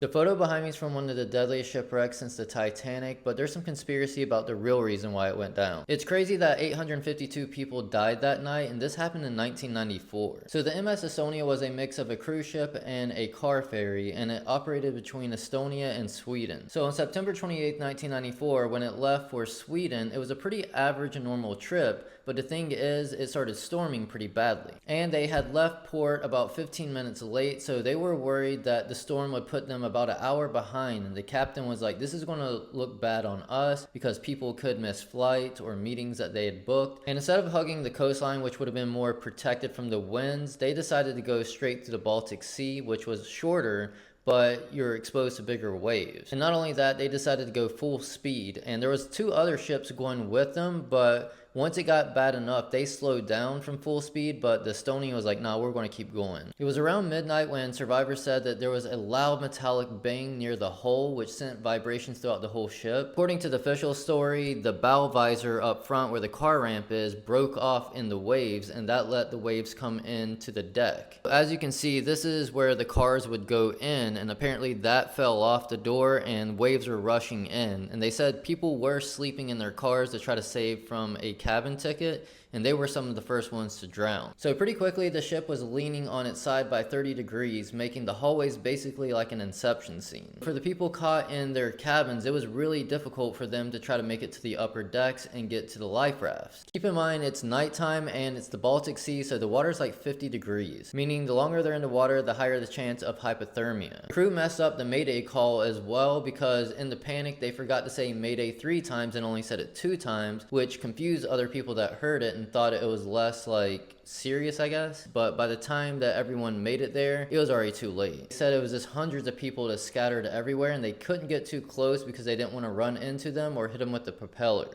The photo behind me is from one of the deadliest shipwrecks since the Titanic, but there's some conspiracy about the real reason why it went down. It's crazy that 852 people died that night, and this happened in 1994. So the MS Estonia was a mix of a cruise ship and a car ferry, and it operated between Estonia and Sweden. So on September 28, 1994, when it left for Sweden, it was a pretty average and normal trip, but the thing is, it started storming pretty badly. And they had left port about 15 minutes late, so they were worried that the storm would put them about an hour behind, and the captain was like, this is going to look bad on us because people could miss flights or meetings that they had booked. And instead of hugging the coastline, which would have been more protected from the winds, they decided to go straight to the Baltic Sea, which was shorter, but you're exposed to bigger waves. And not only that, they decided to go full speed, and there was two other ships going with them, but once it got bad enough, they slowed down from full speed, but the Estonia was like, nah, we're going to keep going. It was around midnight when survivors said that there was a loud metallic bang near the hull, which sent vibrations throughout the whole ship. According to the official story, the bow visor up front where the car ramp is broke off in the waves, and that let the waves come into the deck. As you can see, this is where the cars would go in, and apparently that fell off the door and waves were rushing in. And they said people were sleeping in their cars to try to save from a cabin ticket, and they were some of the first ones to drown. So pretty quickly the ship was leaning on its side by 30 degrees, making the hallways basically like an inception scene. For the people caught in their cabins, it was really difficult for them to try to make it to the upper decks and get to the life rafts. Keep in mind it's nighttime and it's the Baltic Sea, so the water's like 50 degrees, meaning the longer they're in the water, the higher the chance of hypothermia. The crew messed up the Mayday call as well because in the panic they forgot to say Mayday 3 times and only said it 2 times, which confused other people that heard it and thought it was less like serious, I guess. But by the time that everyone made it there, it was already too late. They said it was just hundreds of people that scattered everywhere and they couldn't get too close because they didn't want to run into them or hit them with the propellers.